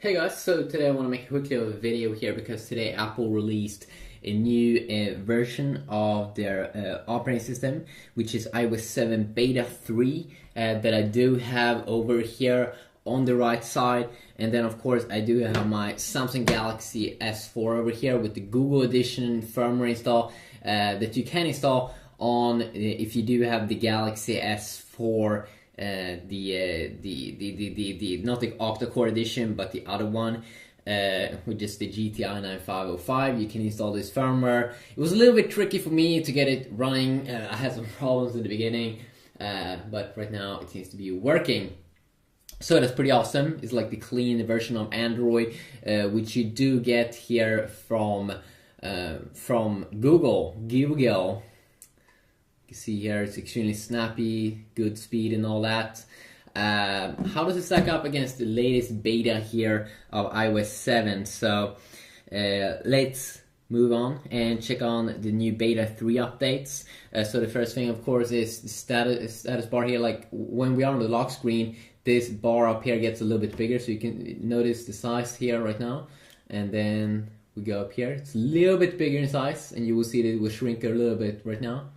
Hey guys, so today I want to make a quick little video here because today Apple released a new version of their operating system, which is iOS 7 Beta 3 that I do have over here on the right side. And then of course I do have my Samsung Galaxy S4 over here with the Google Edition firmware install that you can install on if you do have the Galaxy S4. Not the octa-core edition, but the other one, which is the GTI 9505. You can install this firmware. It was a little bit tricky for me to get it running. I had some problems in the beginning, but right now it seems to be working. So that's pretty awesome. It's like the clean version of Android, which you do get here from Google. You see here it's extremely snappy, good speed and all that. How does it stack up against the latest beta here of iOS 7? So let's move on and check on the new beta 3 updates. So the first thing of course is the status bar here. Like when we are on the lock screen, this bar up here gets a little bit bigger, so you can notice the size here right now. And then we go up here, it's a little bit bigger in size, and you will see that it will shrink a little bit right now.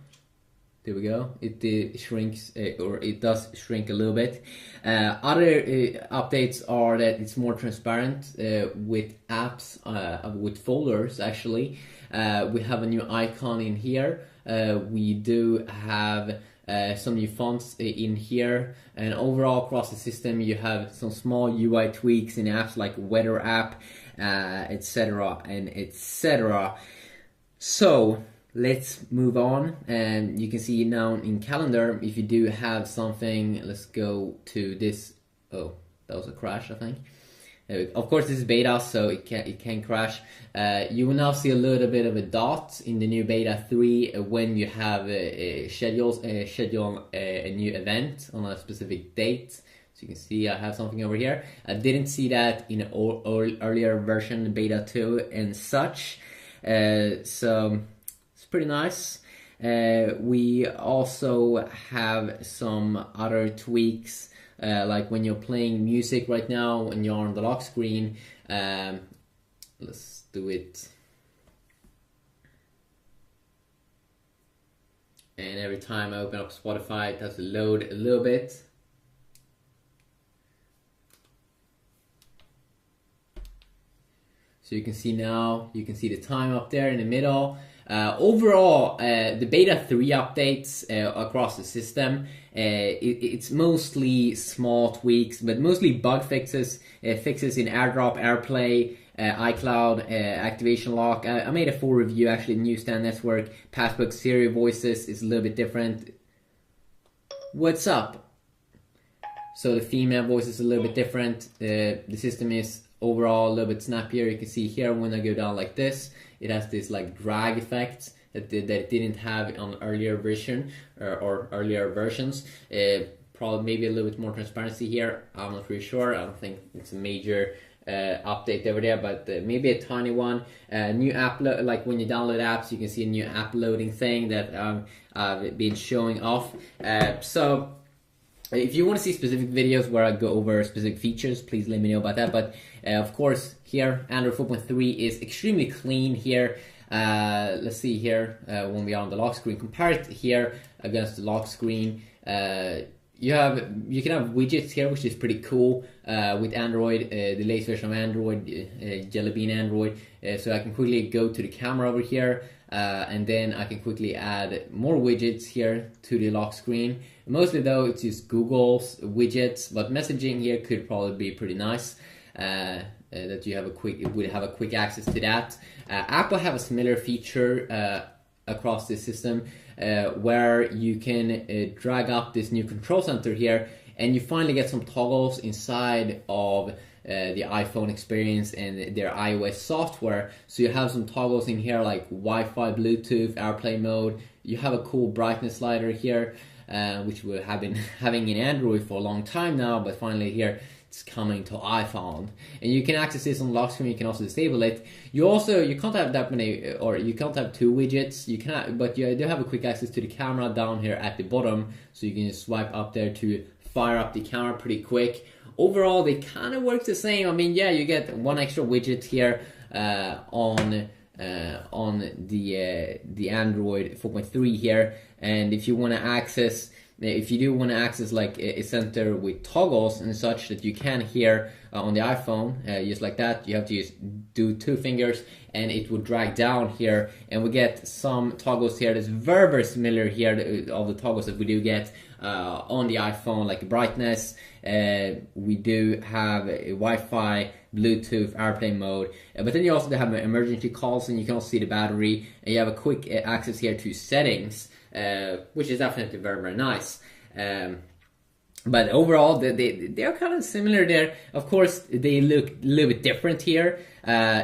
There we go. It shrinks, or it does shrink a little bit. Other updates are that it's more transparent with apps, with folders actually. We have a new icon in here. We do have some new fonts in here, and overall across the system you have some small UI tweaks in apps like weather app, etc. and etc. So let's move on, and you can see now in calendar if you do have something. Let's go to this. Oh, that was a crash, I think. Of course this is beta, so it can crash. You will now see a little bit of a dot in the new beta 3 when you have schedule a new event on a specific date. So you can see I have something over here. I didn't see that in earlier version, beta 2 and such. So pretty nice. We also have some other tweaks, like when you're playing music right now when you're on the lock screen. Let's do it. And every time I open up Spotify, it has to load a little bit. So you can see now, you can see the time up there in the middle. Overall, the beta 3 updates across the system, it's mostly small tweaks, but mostly bug fixes, fixes in AirDrop, AirPlay, iCloud, activation lock. I made a full review actually. Newsstand network, Passbook, Siri voices is a little bit different. What's up? So the female voice is a little bit different. The system is overall a little bit snappier. You can see here when I go down like this, it has this like drag effect that it didn't have on earlier version or earlier versions. Probably maybe a little bit more transparency here. I'm not really sure. I don't think it's a major update over there, but maybe a tiny one. New app, like when you download apps, you can see a new app loading thing that I've been showing off. So if you want to see specific videos where I go over specific features, please let me know about that. But of course, here Android 4.3 is extremely clean here. Let's see here when we are on the lock screen. Compare it here against the lock screen. You can have widgets here, which is pretty cool with Android, the latest version of Android, Jelly Bean Android. So I can quickly go to the camera over here, and then I can quickly add more widgets here to the lock screen. Mostly though, it's just Google's widgets, but messaging here could probably be pretty nice. That you have would have a quick access to that. Apple have a similar feature across the system where you can drag up this new control center here, and you finally get some toggles inside of the iPhone experience and their iOS software. So you have some toggles in here like Wi-Fi, Bluetooth, AirPlay mode. You have a cool brightness slider here, which we have been having in Android for a long time now, but finally here it's coming to iPhone. And you can access this on lock screen. You can also disable it. You can't have that many, or you can't have 2 widgets. You cannot, but you do have a quick access to the camera down here at the bottom, so you can just swipe up there to fire up the camera pretty quick. overall they kind of work the same. I mean, yeah, you get one extra widget here on the Android 4.3 here, and if you want to access, if you do want to access like a center with toggles and such that you can here on the iPhone, just like that, you have to do 2 fingers and it will drag down here, and we get some toggles here that's very similar here, all the toggles that we do get on the iPhone, like brightness. We do have a Wi-Fi, Bluetooth, airplane mode, but then you also have emergency calls, and you can also see the battery, and you have a quick access here to settings, which is definitely very nice. But overall, they are kind of similar there. Of course, they look a little bit different here.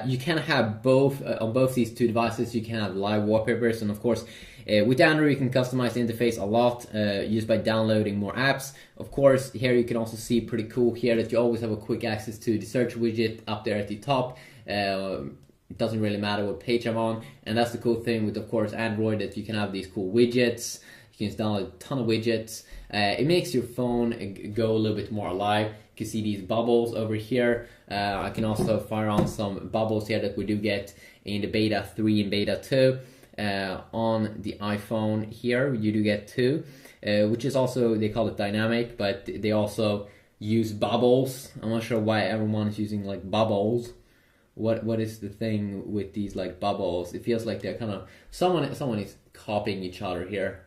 You can have both on both these 2 devices. You can have live wallpapers, and of course, with Android, you can customize the interface a lot just by downloading more apps. Of course, here you can also see pretty cool here that you always have a quick access to the search widget up there at the top. It doesn't really matter what page I'm on, and that's the cool thing with, of course, Android, that you can have these cool widgets. You can download a ton of widgets. It makes your phone go a little bit more alive. You can see these bubbles over here. I can also fire on some bubbles here that we do get in the beta 3 and beta 2. On the iPhone here, you do get 2, which is also, they call it dynamic, but they also use bubbles. I'm not sure why everyone is using like bubbles. What is the thing with these like bubbles? It feels like they're kind of, someone is copying each other here.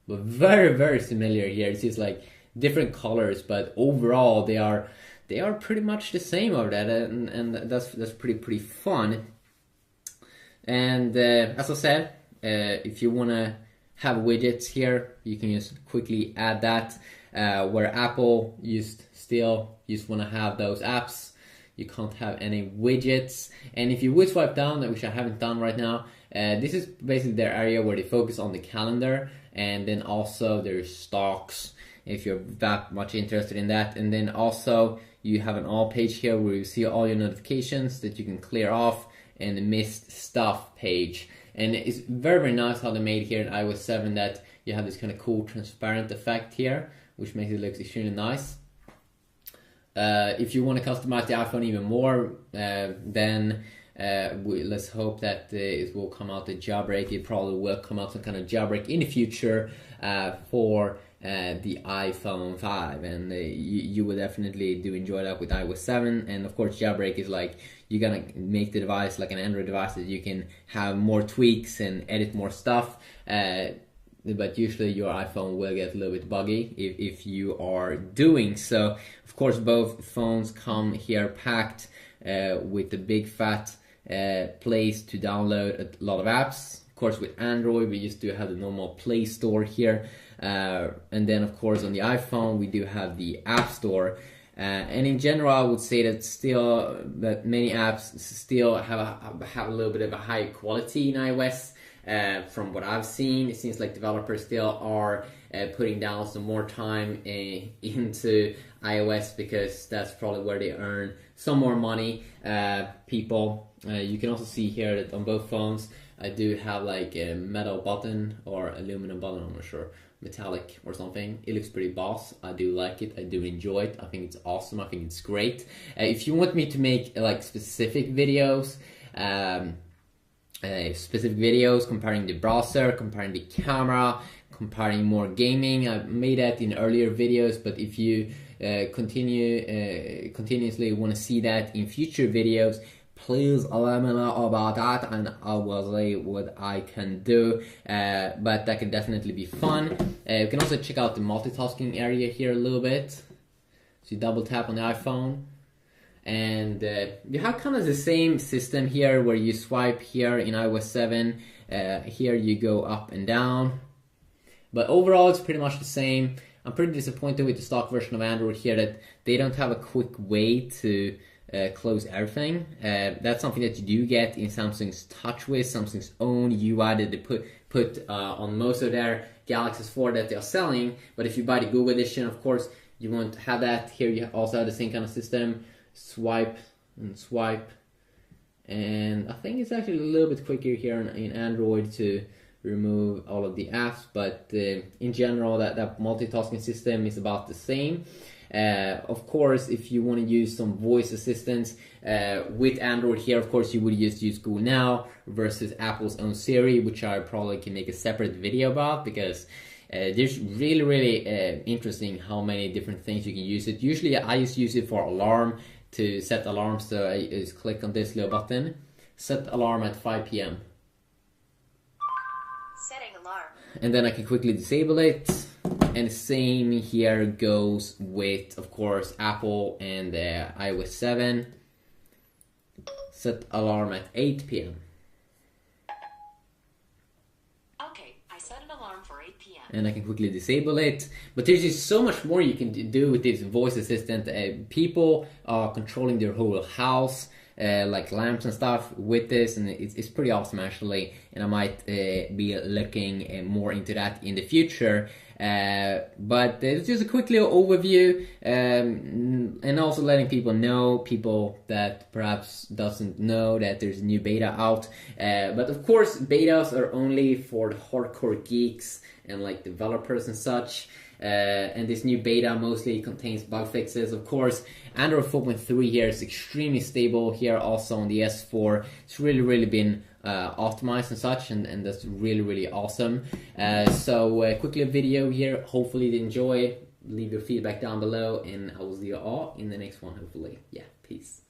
But very similar here. It's just like different colors, but overall they are pretty much the same over that, and that's pretty fun. And as I said, if you want to have widgets here, you can just quickly add that. Where Apple still want to have those apps, you can't have any widgets. And if you would swipe down, which I haven't done right now, this is basically their area where they focus on the calendar, and then also there's stocks, if you're that much interested in that. And then also you have an all page here where you see all your notifications that you can clear off, and the missed stuff page. And it's very nice how they made here in iOS 7 that you have this kind of cool transparent effect here, which makes it look extremely nice. If you want to customize the iPhone even more, then let's hope that it will come out the jailbreak. It probably will come out some kind of jailbreak in the future for the iPhone 5, and you will definitely do enjoy that with iOS 7. And of course, jailbreak is like you're gonna make the device like an Android device that you can have more tweaks and edit more stuff. But usually your iPhone will get a little bit buggy if you are doing so. Of course, both phones come here packed with the big fat place to download a lot of apps. Of course, with Android, we just do have the normal Play Store here. And then, of course, on the iPhone, we do have the App Store. And in general, I would say that many apps still have a little bit of a high quality in iOS. From what I've seen, it seems like developers still are putting down some more time into iOS, because that's probably where they earn some more money. You can also see here that on both phones, I do have like a metal button or aluminum button, I'm not sure, metallic or something. It looks pretty boss. I do like it. I do enjoy it. I think it's awesome. I think it's great. If you want me to make like specific videos comparing the browser, comparing the camera, comparing more gaming, I've made that in earlier videos. But if you continuously want to see that in future videos, please let me know about that, and I will see what I can do. But that can definitely be fun. You can also check out the multitasking area here a little bit. So you double tap on the iPhone, and you have kind of the same system here where you swipe here in iOS 7. Here you go up and down, but overall it's pretty much the same. I'm pretty disappointed with the stock version of Android here that they don't have a quick way to close everything. That's something that you do get in Samsung's TouchWiz, Samsung's own UI that they put on most of their Galaxies 4 that they're selling. But if you buy the Google edition, of course, you won't have that. Here you also have the same kind of system. Swipe and swipe. And I think it's actually a little bit quicker here in Android to remove all of the apps. But in general, that multitasking system is about the same. Of course, if you want to use some voice assistants with Android here, of course you would just use Google Now versus Apple's own Siri, which I probably can make a separate video about, because there's really interesting how many different things you can use it. Usually I just use it for alarm, to set alarms. So I just click on this little button, set alarm at 5 p.m. Setting alarm. And then I can quickly disable it. And the same here goes with, of course, Apple and iOS 7. Set alarm at 8 p.m. Okay, I set an alarm for 8 p.m. And I can quickly disable it. But there's just so much more you can do with this voice assistant. People are controlling their whole house, like lamps and stuff with this, and it's pretty awesome actually. And I might be looking more into that in the future. But it's just a quick little overview, and also letting people that perhaps doesn't know that there's a new beta out. But of course, betas are only for the hardcore geeks and like developers and such. And this new beta mostly contains bug fixes. Of course, Android 4.3 here is extremely stable here, also on the S4. It's really been optimized and such, and that's really awesome. So quickly a video here. Hopefully you enjoy. Leave your feedback down below, and I will see you all in the next one, hopefully. Yeah, peace.